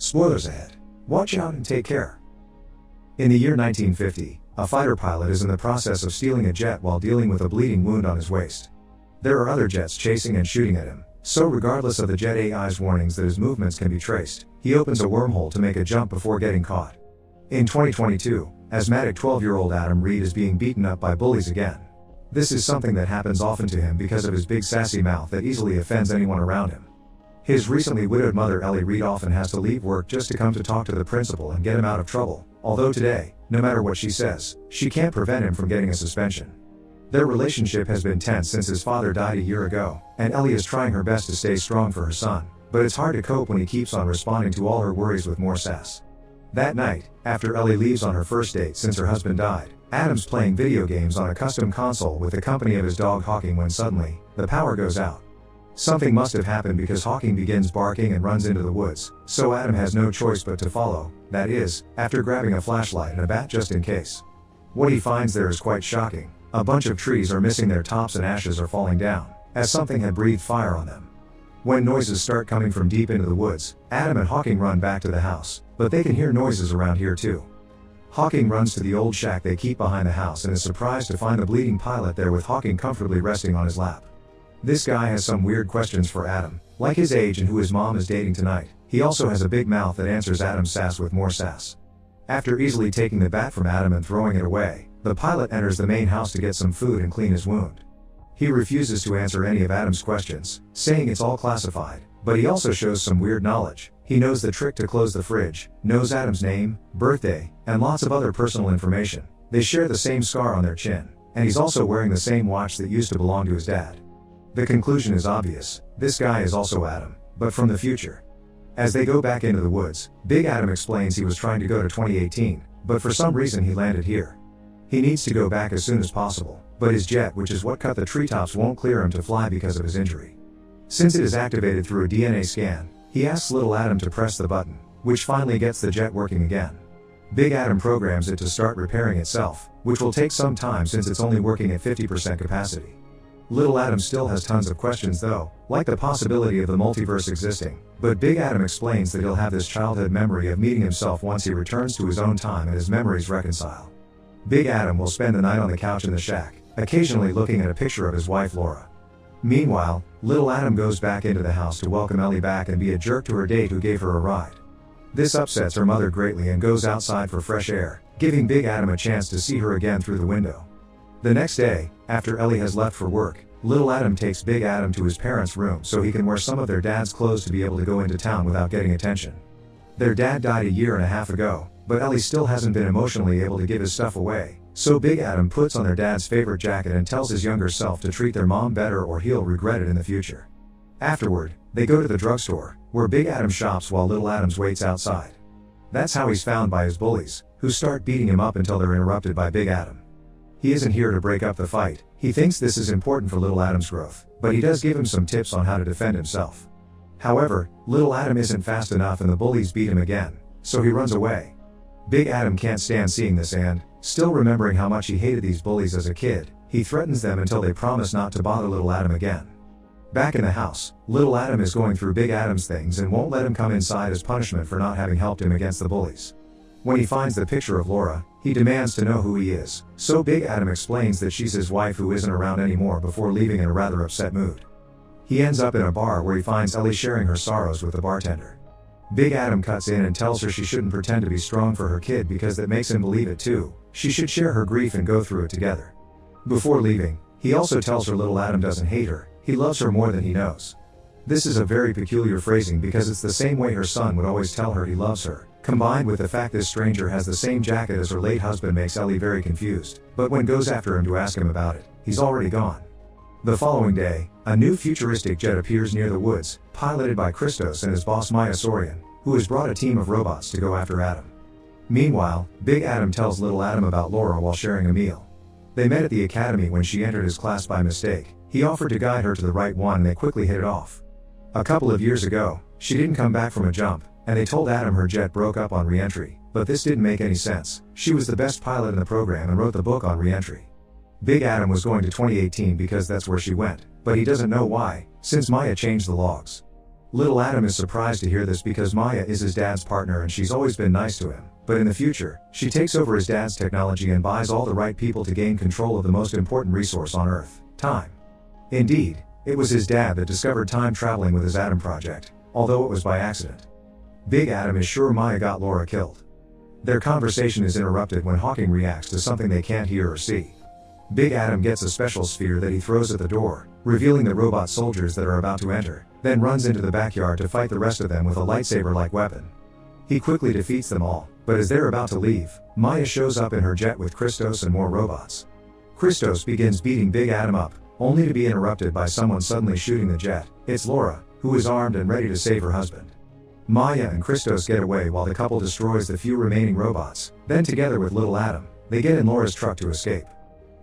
Spoilers ahead. Watch out and take care. In the year 1950, a fighter pilot is in the process of stealing a jet while dealing with a bleeding wound on his waist. There are other jets chasing and shooting at him, so regardless of the jet AI's warnings that his movements can be traced, he opens a wormhole to make a jump before getting caught. In 2022, asthmatic 12-year-old Adam Reed is being beaten up by bullies again. This is something that happens often to him because of his big sassy mouth that easily offends anyone around him. His recently widowed mother Ellie Reed often has to leave work just to come to talk to the principal and get him out of trouble, although today, no matter what she says, she can't prevent him from getting a suspension. Their relationship has been tense since his father died a year ago, and Ellie is trying her best to stay strong for her son, but it's hard to cope when he keeps on responding to all her worries with more sass. That night, after Ellie leaves on her first date since her husband died, Adam's playing video games on a custom console with the company of his dog Hawking when suddenly, the power goes out. Something must have happened because Hawking begins barking and runs into the woods, so Adam has no choice but to follow, that is, after grabbing a flashlight and a bat just in case. What he finds there is quite shocking. A bunch of trees are missing their tops and ashes are falling down, as something had breathed fire on them. When noises start coming from deep into the woods, Adam and Hawking run back to the house, but they can hear noises around here too. Hawking runs to the old shack they keep behind the house and is surprised to find the bleeding pilot there with Hawking comfortably resting on his lap. This guy has some weird questions for Adam, like his age and who his mom is dating tonight. He also has a big mouth that answers Adam's sass with more sass. After easily taking the bat from Adam and throwing it away, the pilot enters the main house to get some food and clean his wound. He refuses to answer any of Adam's questions, saying it's all classified, but he also shows some weird knowledge. He knows the trick to close the fridge, knows Adam's name, birthday, and lots of other personal information. They share the same scar on their chin, and he's also wearing the same watch that used to belong to his dad. The conclusion is obvious, this guy is also Adam, but from the future. As they go back into the woods, Big Adam explains he was trying to go to 2018, but for some reason he landed here. He needs to go back as soon as possible, but his jet, which is what cut the treetops, won't clear him to fly because of his injury. Since it is activated through a DNA scan, he asks little Adam to press the button, which finally gets the jet working again. Big Adam programs it to start repairing itself, which will take some time since it's only working at 50% capacity. Little Adam still has tons of questions though, like the possibility of the multiverse existing, but Big Adam explains that he'll have this childhood memory of meeting himself once he returns to his own time and his memories reconcile. Big Adam will spend the night on the couch in the shack, occasionally looking at a picture of his wife Laura. Meanwhile, little Adam goes back into the house to welcome Ellie back and be a jerk to her date who gave her a ride. This upsets her mother greatly and goes outside for fresh air, giving Big Adam a chance to see her again through the window. The next day, after Ellie has left for work, little Adam takes Big Adam to his parents' room so he can wear some of their dad's clothes to be able to go into town without getting attention. Their dad died a year and a half ago, but Ellie still hasn't been emotionally able to give his stuff away, so Big Adam puts on their dad's favorite jacket and tells his younger self to treat their mom better or he'll regret it in the future. Afterward, they go to the drugstore, where Big Adam shops while little Adams waits outside. That's how he's found by his bullies, who start beating him up until they're interrupted by Big Adam. He isn't here to break up the fight. He thinks this is important for little Adam's growth, but he does give him some tips on how to defend himself. However, little Adam isn't fast enough and the bullies beat him again, so he runs away. Big Adam can't stand seeing this and, still remembering how much he hated these bullies as a kid, he threatens them until they promise not to bother little Adam again. Back in the house, little Adam is going through Big Adam's things and won't let him come inside as punishment for not having helped him against the bullies. When he finds the picture of Laura, he demands to know who he is, so Big Adam explains that she's his wife who isn't around anymore before leaving in a rather upset mood. He ends up in a bar where he finds Ellie sharing her sorrows with the bartender. Big Adam cuts in and tells her she shouldn't pretend to be strong for her kid because that makes him believe it too. She should share her grief and go through it together. Before leaving, he also tells her little Adam doesn't hate her, he loves her more than he knows. This is a very peculiar phrasing because it's the same way her son would always tell her he loves her, combined with the fact this stranger has the same jacket as her late husband makes Ellie very confused, but when goes after him to ask him about it, he's already gone. The following day, a new futuristic jet appears near the woods, piloted by Christos and his boss Maya Sorian, who has brought a team of robots to go after Adam. Meanwhile, Big Adam tells little Adam about Laura while sharing a meal. They met at the academy when she entered his class by mistake. He offered to guide her to the right one and they quickly hit it off. A couple of years ago, she didn't come back from a jump, and they told Adam her jet broke up on re-entry, but this didn't make any sense. She was the best pilot in the program and wrote the book on re-entry. Big Adam was going to 2018 because that's where she went, but he doesn't know why, since Maya changed the logs. Little Adam is surprised to hear this because Maya is his dad's partner and she's always been nice to him, but in the future, she takes over his dad's technology and buys all the right people to gain control of the most important resource on Earth, time. Indeed, it was his dad that discovered time traveling with his Atom project, although it was by accident. Big Adam is sure Maya got Laura killed. Their conversation is interrupted when Hawking reacts to something they can't hear or see. Big Adam gets a special sphere that he throws at the door, revealing the robot soldiers that are about to enter, then runs into the backyard to fight the rest of them with a lightsaber-like weapon. He quickly defeats them all, but as they're about to leave, Maya shows up in her jet with Christos and more robots. Christos begins beating Big Adam up, only to be interrupted by someone suddenly shooting the jet. It's Laura, who is armed and ready to save her husband. Maya and Christos get away while the couple destroys the few remaining robots, then together with Little Adam, they get in Laura's truck to escape.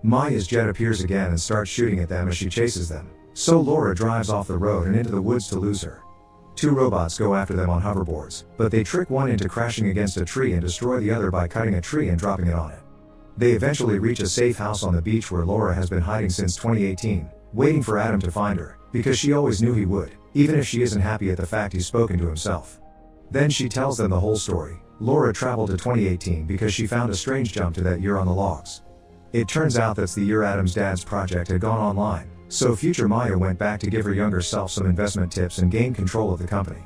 Maya's jet appears again and starts shooting at them as she chases them, so Laura drives off the road and into the woods to lose her. Two robots go after them on hoverboards, but they trick one into crashing against a tree and destroy the other by cutting a tree and dropping it on it. They eventually reach a safe house on the beach where Laura has been hiding since 2018, waiting for Adam to find her, because she always knew he would, even if she isn't happy at the fact he's spoken to himself. Then she tells them the whole story. Laura traveled to 2018 because she found a strange jump to that year on the logs. It turns out that's the year Adam's dad's project had gone online, so future Maya went back to give her younger self some investment tips and gain control of the company.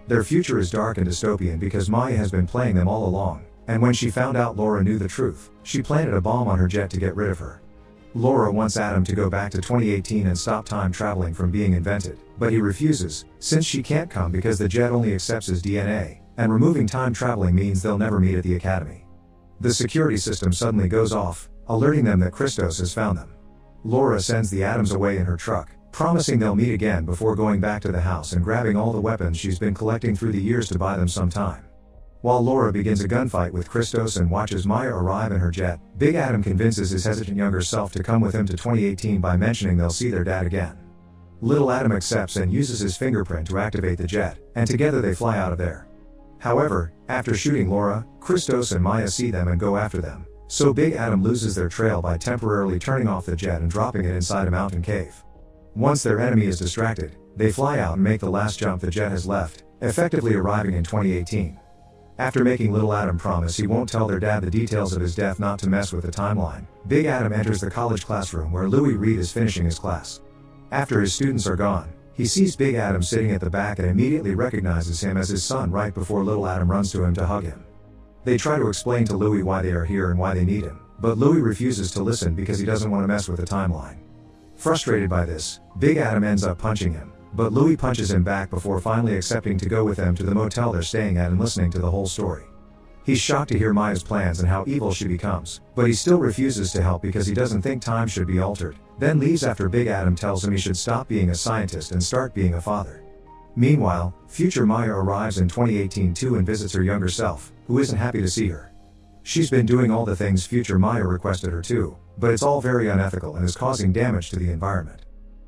Their future is dark and dystopian because Maya has been playing them all along, and when she found out Laura knew the truth, she planted a bomb on her jet to get rid of her. Laura wants Adam to go back to 2018 and stop time traveling from being invented, but he refuses, since she can't come because the jet only accepts his DNA, and removing time traveling means they'll never meet at the academy. The security system suddenly goes off, alerting them that Christos has found them. Laura sends the Atoms away in her truck, promising they'll meet again before going back to the house and grabbing all the weapons she's been collecting through the years to buy them some time. While Laura begins a gunfight with Christos and watches Maya arrive in her jet, Big Adam convinces his hesitant younger self to come with him to 2018 by mentioning they'll see their dad again. Little Adam accepts and uses his fingerprint to activate the jet, and together they fly out of there. However, after shooting Laura, Christos and Maya see them and go after them, so Big Adam loses their trail by temporarily turning off the jet and dropping it inside a mountain cave. Once their enemy is distracted, they fly out and make the last jump the jet has left, effectively arriving in 2018. After making Little Adam promise he won't tell their dad the details of his death not to mess with the timeline, Big Adam enters the college classroom where Louis Reed is finishing his class. After his students are gone, he sees Big Adam sitting at the back and immediately recognizes him as his son right before Little Adam runs to him to hug him. They try to explain to Louis why they are here and why they need him, but Louis refuses to listen because he doesn't want to mess with the timeline. Frustrated by this, Big Adam ends up punching him, but Louis punches him back before finally accepting to go with them to the motel they're staying at and listening to the whole story. He's shocked to hear Maya's plans and how evil she becomes, but he still refuses to help because he doesn't think time should be altered, then leaves after Big Adam tells him he should stop being a scientist and start being a father. Meanwhile, future Maya arrives in 2018 too and visits her younger self, who isn't happy to see her. She's been doing all the things future Maya requested her to, but it's all very unethical and is causing damage to the environment.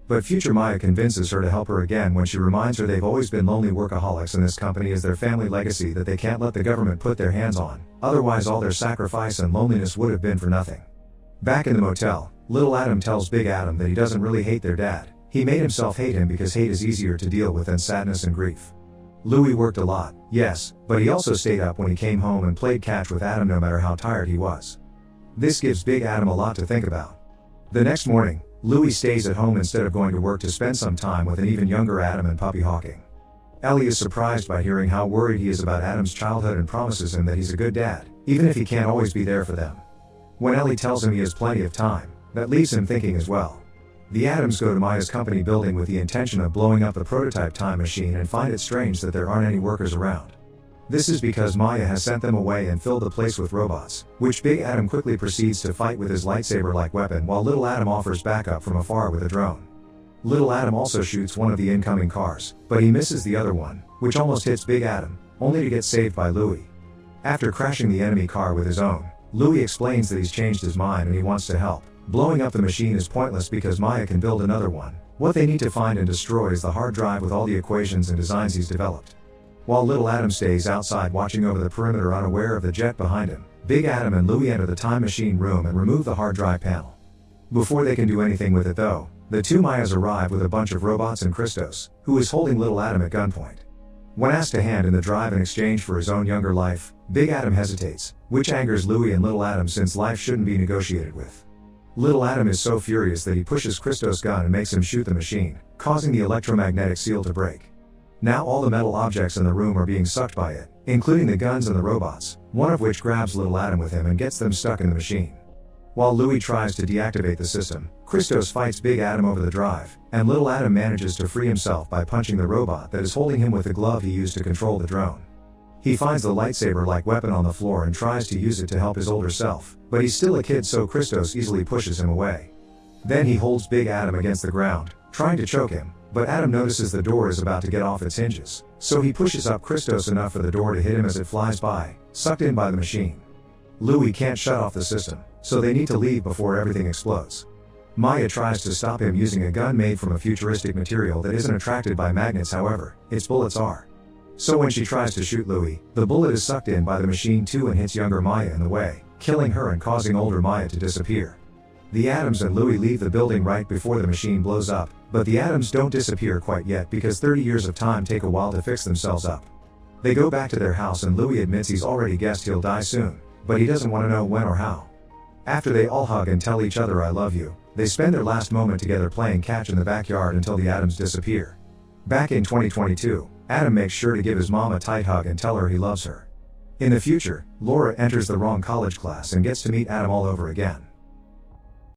But future Maya convinces her to help her again when she reminds her they've always been lonely workaholics and this company is their family legacy that they can't let the government put their hands on, otherwise all their sacrifice and loneliness would have been for nothing. Back in the motel, Little Adam tells Big Adam that he doesn't really hate their dad, he made himself hate him because hate is easier to deal with than sadness and grief. Louis worked a lot, yes, but he also stayed up when he came home and played catch with Adam no matter how tired he was. This gives Big Adam a lot to think about. The next morning, Louis stays at home instead of going to work to spend some time with an even younger Adam and puppy Hawking. Ellie is surprised by hearing how worried he is about Adam's childhood and promises him that he's a good dad, even if he can't always be there for them. When Ellie tells him he has plenty of time, that leaves him thinking as well. The Adams go to Maya's company building with the intention of blowing up the prototype time machine and find it strange that there aren't any workers around. This is because Maya has sent them away and filled the place with robots, which Big Adam quickly proceeds to fight with his lightsaber-like weapon while Little Adam offers backup from afar with a drone. Little Adam also shoots one of the incoming cars, but he misses the other one, which almost hits Big Adam, only to get saved by Louis. After crashing the enemy car with his own, Louis explains that he's changed his mind and he wants to help. Blowing up the machine is pointless because Maya can build another one. What they need to find and destroy is the hard drive with all the equations and designs he's developed. While Little Adam stays outside watching over the perimeter unaware of the jet behind him, Big Adam and Louis enter the time machine room and remove the hard drive panel. Before they can do anything with it though, The two Mayas arrive with a bunch of robots and Christos, who is holding little Adam at gunpoint. When asked to hand in the drive in exchange for his own younger life, Big Adam hesitates, which angers Louie and little Adam since life shouldn't be negotiated with. Little Adam is so furious that he pushes Christos' gun and makes him shoot the machine, causing the electromagnetic seal to break. Now all the metal objects in the room are being sucked by it, including the guns and the robots, one of which grabs little Adam with him and gets them stuck in the machine. While Louie tries to deactivate the system, Christos fights Big Adam over the drive, and little Adam manages to free himself by punching the robot that is holding him with the glove he used to control the drone. He finds the lightsaber-like weapon on the floor and tries to use it to help his older self, but he's still a kid, so Christos easily pushes him away. Then he holds Big Adam against the ground, trying to choke him, but Adam notices the door is about to get off its hinges, so he pushes up Christos enough for the door to hit him as it flies by, sucked in by the machine. Louie can't shut off the system, so they need to leave before everything explodes. Maya tries to stop him using a gun made from a futuristic material that isn't attracted by magnets, however, its bullets are. So when she tries to shoot Louie, the bullet is sucked in by the machine too and hits younger Maya in the way, killing her and causing older Maya to disappear. The Adams and Louie leave the building right before the machine blows up, but the Adams don't disappear quite yet because 30 years of time take a while to fix themselves up. They go back to their house and Louie admits he's already guessed he'll die soon, but he doesn't want to know when or how. After they all hug and tell each other I love you, they spend their last moment together playing catch in the backyard until the Adams disappear. Back in 2022, Adam makes sure to give his mom a tight hug and tell her he loves her. In the future, Laura enters the wrong college class and gets to meet Adam all over again.